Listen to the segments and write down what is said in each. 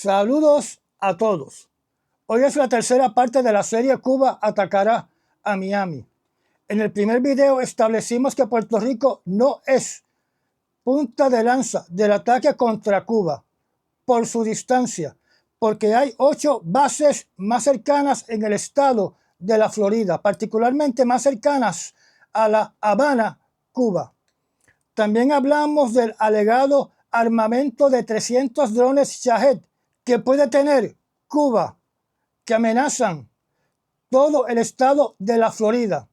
Saludos a todos. Hoy es la tercera parte de la serie Cuba atacará a Miami. En el primer video establecimos que Puerto Rico no es punta de lanza del ataque contra Cuba por su distancia, porque hay 8 bases más cercanas en el estado de la Florida, particularmente más cercanas a La Habana, Cuba. También hablamos del alegado armamento de 300 drones Shahed que puede tener Cuba, que amenazan todo el estado de la Florida.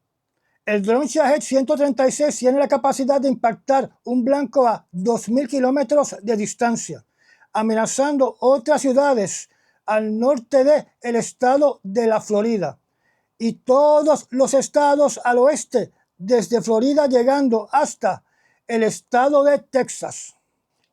El dron Shahed 136 tiene la capacidad de impactar un blanco a 2.000 kilómetros de distancia, amenazando otras ciudades al norte del estado de la Florida y todos los estados al oeste, desde Florida llegando hasta el estado de Texas.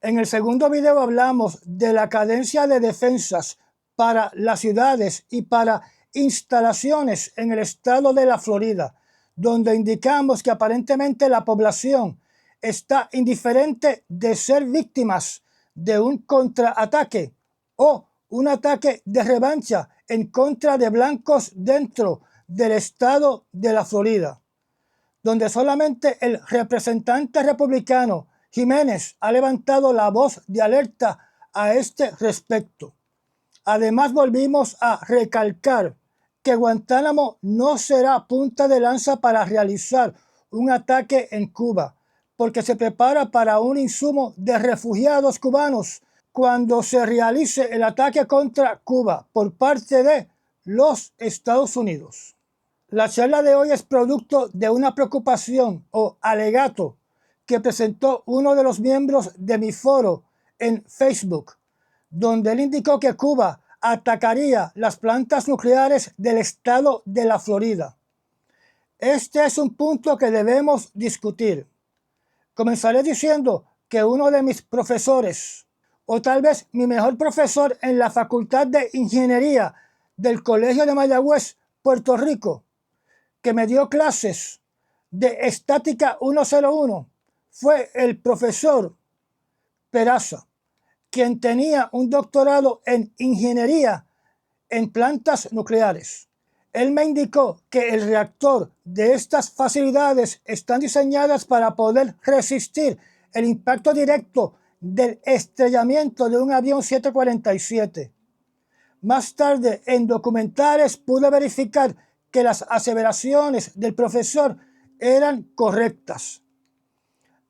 En el segundo video hablamos de la cadencia de defensas para las ciudades y para instalaciones en el estado de la Florida, donde indicamos que aparentemente la población está indiferente de ser víctimas de un contraataque o un ataque de revancha en contra de blancos dentro del estado de la Florida, donde solamente el representante republicano Jiménez ha levantado la voz de alerta a este respecto. Además, volvimos a recalcar que Guantánamo no será punta de lanza para realizar un ataque en Cuba, porque se prepara para un insumo de refugiados cubanos cuando se realice el ataque contra Cuba por parte de los Estados Unidos. La charla de hoy es producto de una preocupación o alegato que presentó uno de los miembros de mi foro en Facebook, donde él indicó que Cuba atacaría las plantas nucleares del estado de la Florida. Este es un punto que debemos discutir. Comenzaré diciendo que uno de mis profesores, o tal vez mi mejor profesor en la Facultad de Ingeniería del Colegio de Mayagüez, Puerto Rico, que me dio clases de estática 101, fue el profesor Peraza, quien tenía un doctorado en ingeniería en plantas nucleares. Él me indicó que el reactor de estas facilidades están diseñadas para poder resistir el impacto directo del estrellamiento de un avión 747. Más tarde, en documentales, pude verificar que las aseveraciones del profesor eran correctas.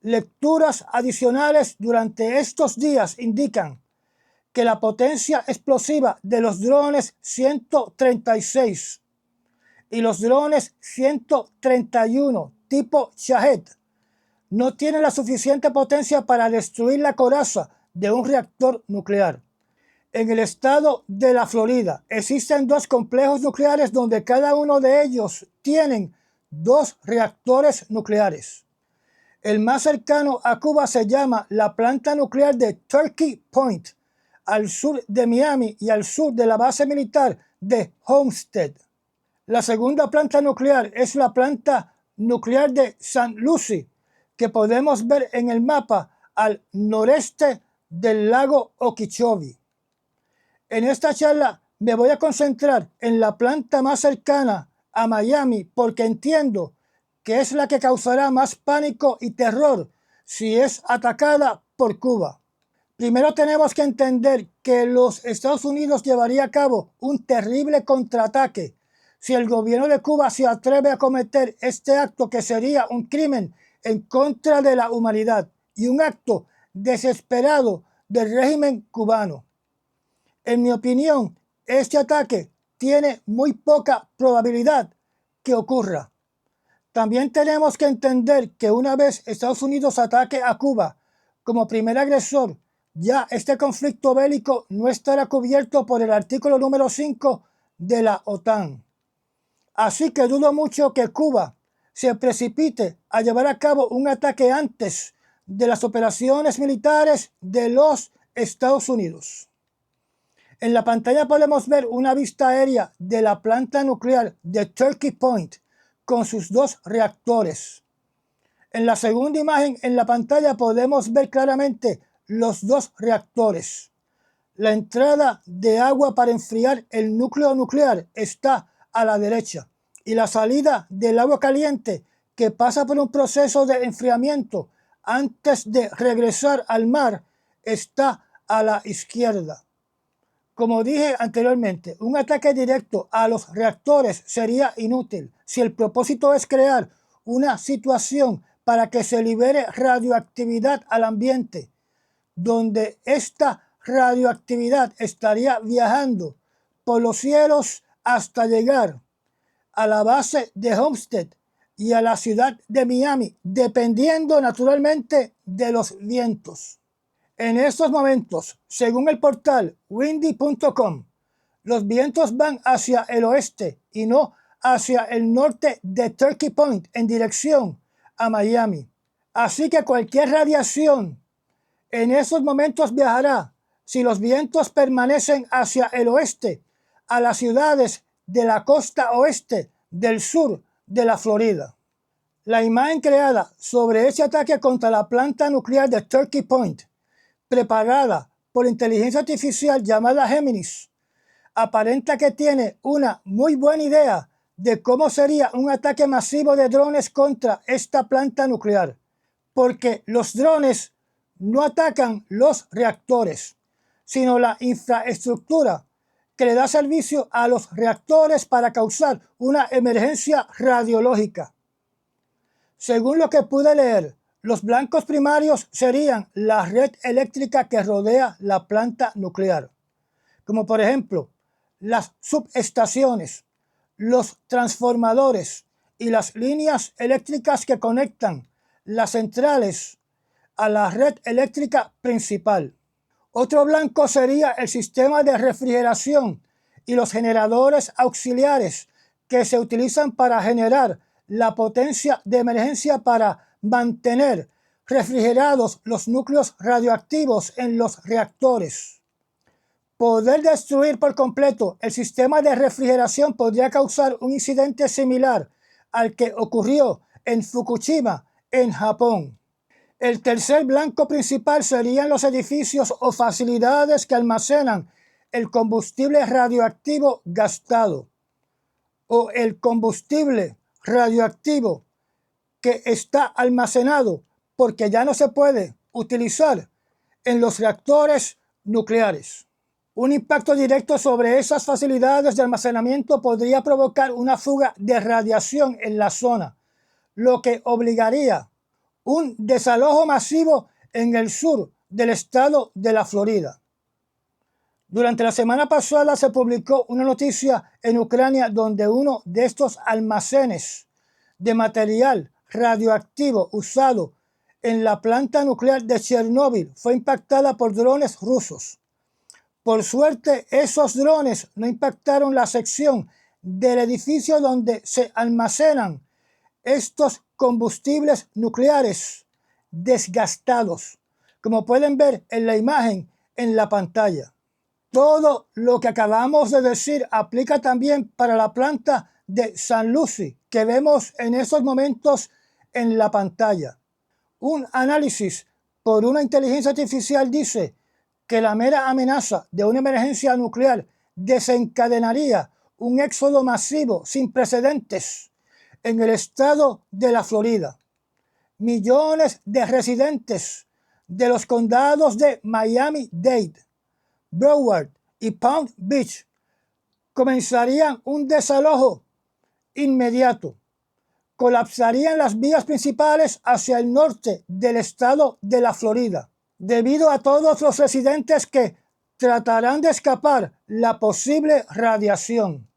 Lecturas adicionales durante estos días indican que la potencia explosiva de los drones 136 y los drones 131 tipo Shahed no tienen la suficiente potencia para destruir la coraza de un reactor nuclear. En el estado de la Florida existen 2 complejos nucleares donde cada uno de ellos tienen 2 reactores nucleares. El más cercano a Cuba se llama la planta nuclear de Turkey Point, al sur de Miami y al sur de la base militar de Homestead. La segunda planta nuclear es la planta nuclear de St. Lucie, que podemos ver en el mapa al noreste del lago Okeechobee. En esta charla me voy a concentrar en la planta más cercana a Miami porque entiendo que es la que causará más pánico y terror si es atacada por Cuba. Primero tenemos que entender que los Estados Unidos llevaría a cabo un terrible contraataque si el gobierno de Cuba se atreve a cometer este acto, que sería un crimen en contra de la humanidad y un acto desesperado del régimen cubano. En mi opinión, este ataque tiene muy poca probabilidad que ocurra. También tenemos que entender que una vez Estados Unidos ataque a Cuba como primer agresor, ya este conflicto bélico no estará cubierto por el artículo número 5 de la OTAN. Así que dudo mucho que Cuba se precipite a llevar a cabo un ataque antes de las operaciones militares de los Estados Unidos. En la pantalla podemos ver una vista aérea de la planta nuclear de Turkey Point con sus 2 reactores. En la segunda imagen en la pantalla podemos ver claramente los 2 reactores. La entrada de agua para enfriar el núcleo nuclear está a la derecha y la salida del agua caliente que pasa por un proceso de enfriamiento antes de regresar al mar está a la izquierda. Como dije anteriormente, un ataque directo a los reactores sería inútil si el propósito es crear una situación para que se libere radioactividad al ambiente, donde esta radioactividad estaría viajando por los cielos hasta llegar a la base de Homestead y a la ciudad de Miami, dependiendo naturalmente de los vientos. En estos momentos, según el portal windy.com, los vientos van hacia el oeste y no hacia el norte de Turkey Point en dirección a Miami. Así que cualquier radiación en esos momentos viajará, si los vientos permanecen hacia el oeste, a las ciudades de la costa oeste del sur de la Florida. La imagen creada sobre ese ataque contra la planta nuclear de Turkey Point, preparada por inteligencia artificial llamada Géminis, aparenta que tiene una muy buena idea de cómo sería un ataque masivo de drones contra esta planta nuclear, porque los drones no atacan los reactores, sino la infraestructura que le da servicio a los reactores para causar una emergencia radiológica. Según lo que pude leer, los blancos primarios serían la red eléctrica que rodea la planta nuclear, como por ejemplo las subestaciones, los transformadores y las líneas eléctricas que conectan las centrales a la red eléctrica principal. Otro blanco sería el sistema de refrigeración y los generadores auxiliares que se utilizan para generar la potencia de emergencia para mantener refrigerados los núcleos radioactivos en los reactores. Poder destruir por completo el sistema de refrigeración podría causar un incidente similar al que ocurrió en Fukushima, en Japón. El tercer blanco principal serían los edificios o facilidades que almacenan el combustible radioactivo gastado o el combustible radioactivo que está almacenado porque ya no se puede utilizar en los reactores nucleares. Un impacto directo sobre esas facilidades de almacenamiento podría provocar una fuga de radiación en la zona, lo que obligaría un desalojo masivo en el sur del estado de la Florida. Durante la semana pasada se publicó una noticia en Ucrania donde uno de estos almacenes de material radioactivo usado en la planta nuclear de Chernóbil fue impactada por drones rusos. Por suerte, esos drones no impactaron la sección del edificio donde se almacenan estos combustibles nucleares desgastados, como pueden ver en la imagen en la pantalla. Todo lo que acabamos de decir aplica también para la planta de St. Lucie que vemos en esos momentos en la pantalla. Un análisis por una inteligencia artificial dice que la mera amenaza de una emergencia nuclear desencadenaría un éxodo masivo sin precedentes en el estado de la Florida. Millones de residentes de los condados de Miami-Dade, Broward y Palm Beach comenzarían un desalojo inmediato. Colapsarían las vías principales hacia el norte del estado de la Florida, debido a todos los residentes que tratarán de escapar la posible radiación.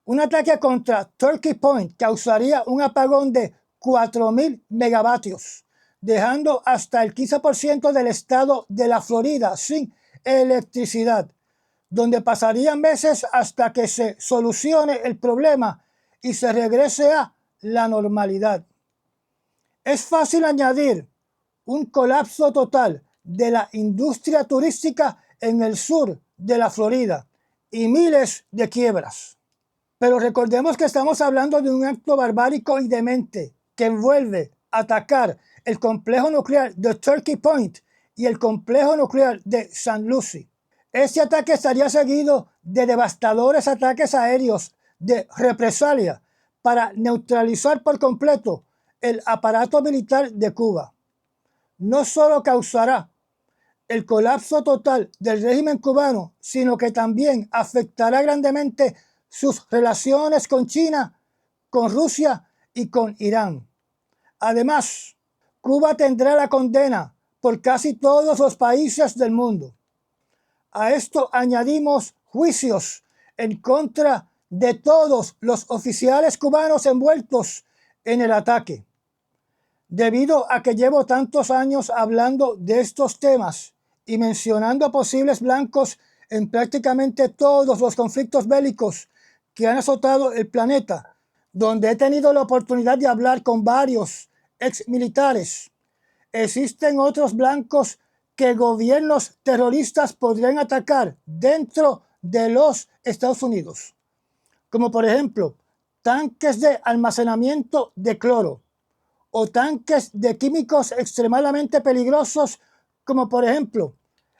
Un ataque contra Turkey Point causaría un apagón de 4.000 megavatios, dejando hasta el 15% del estado de la Florida sin electricidad, donde pasarían meses hasta que se solucione el problema y se regrese a la normalidad. Es fácil añadir un colapso total de la industria turística en el sur de la Florida y miles de quiebras. Pero recordemos que estamos hablando de un acto barbárico y demente que envuelve atacar el complejo nuclear de Turkey Point y el complejo nuclear de St. Lucie. Este ataque estaría seguido de devastadores ataques aéreos de represalia para neutralizar por completo el aparato militar de Cuba. No solo causará el colapso total del régimen cubano, sino que también afectará grandemente sus relaciones con China, con Rusia y con Irán. Además, Cuba tendrá la condena por casi todos los países del mundo. A esto añadimos juicios en contra de todos los oficiales cubanos envueltos en el ataque. Debido a que llevo tantos años hablando de estos temas y mencionando posibles blancos en prácticamente todos los conflictos bélicos que han azotado el planeta, donde he tenido la oportunidad de hablar con varios exmilitares, existen otros blancos que gobiernos terroristas podrían atacar dentro de los Estados Unidos, como por ejemplo tanques de almacenamiento de cloro o tanques de químicos extremadamente peligrosos, como por ejemplo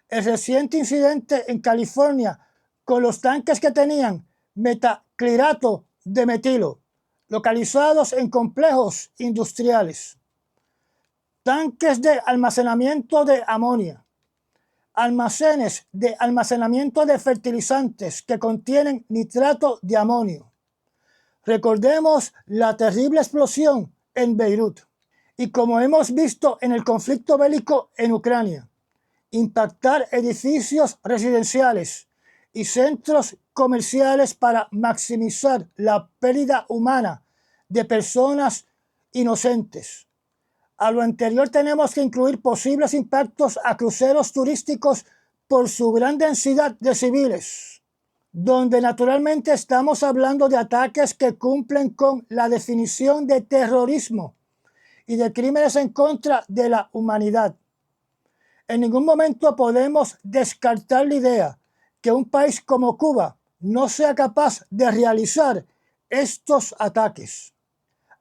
el reciente incidente en California con los tanques que tenían metaclirato de metilo, localizados en complejos industriales. Tanques de almacenamiento de amonia, almacenes de almacenamiento de fertilizantes que contienen nitrato de amonio. Recordemos la terrible explosión en Beirut y, como hemos visto en el conflicto bélico en Ucrania, impactar edificios residenciales y centros comerciales para maximizar la pérdida humana de personas inocentes. A lo anterior tenemos que incluir posibles impactos a cruceros turísticos por su gran densidad de civiles, donde naturalmente estamos hablando de ataques que cumplen con la definición de terrorismo y de crímenes en contra de la humanidad. En ningún momento podemos descartar la idea que un país como Cuba no sea capaz de realizar estos ataques.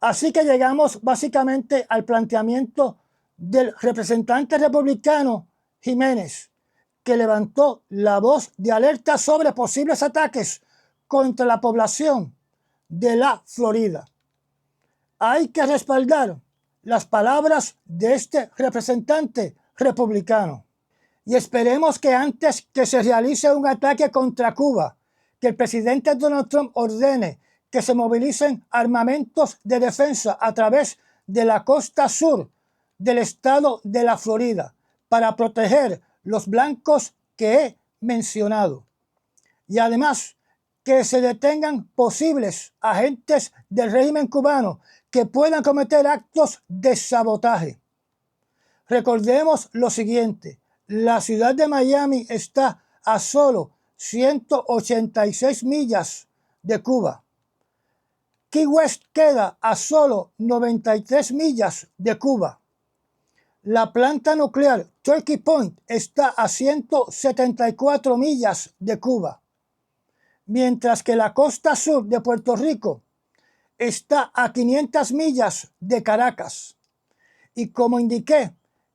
Así que llegamos básicamente al planteamiento del representante republicano Jiménez, que levantó la voz de alerta sobre posibles ataques contra la población de la Florida. Hay que respaldar las palabras de este representante republicano y esperemos que antes que se realice un ataque contra Cuba, que el presidente Donald Trump ordene que se movilicen armamentos de defensa a través de la costa sur del estado de la Florida para proteger los blancos que he mencionado. Y además que se detengan posibles agentes del régimen cubano que puedan cometer actos de sabotaje. Recordemos lo siguiente: la ciudad de Miami está a solo 186 millas de Cuba. Key West queda a solo 93 millas de Cuba. La planta nuclear Turkey Point está a 174 millas de Cuba, mientras que la costa sur de Puerto Rico está a 500 millas de Caracas. Y como indiqué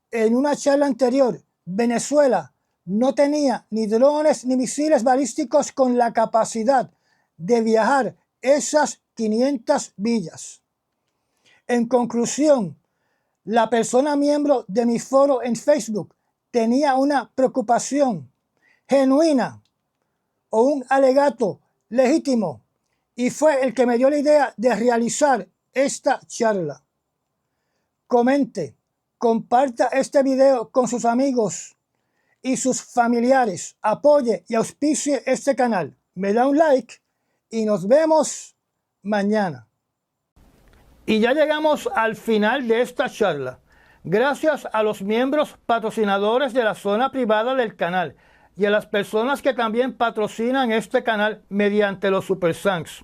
en una charla anterior, Venezuela no tenía ni drones ni misiles balísticos con la capacidad de viajar esas 500 millas. En conclusión, la persona miembro de mi foro en Facebook tenía una preocupación genuina o un alegato legítimo y fue el que me dio la idea de realizar esta charla. Comente, comparta este video con sus amigos y sus familiares, apoye y auspicie este canal, me da un like y nos vemos mañana. Y ya llegamos al final de esta charla. Gracias a los miembros patrocinadores de la zona privada del canal y a las personas que también patrocinan este canal mediante los Super Thanks.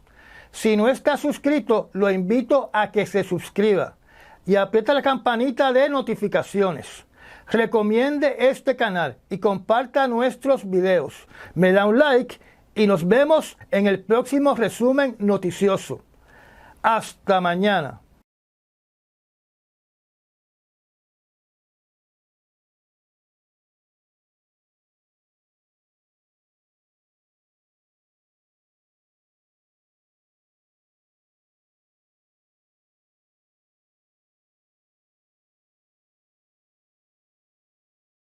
Si no está suscrito, lo invito a que se suscriba y aprieta la campanita de notificaciones. Recomiende este canal y comparta nuestros videos. Me da un like y nos vemos en el próximo resumen noticioso. Hasta mañana.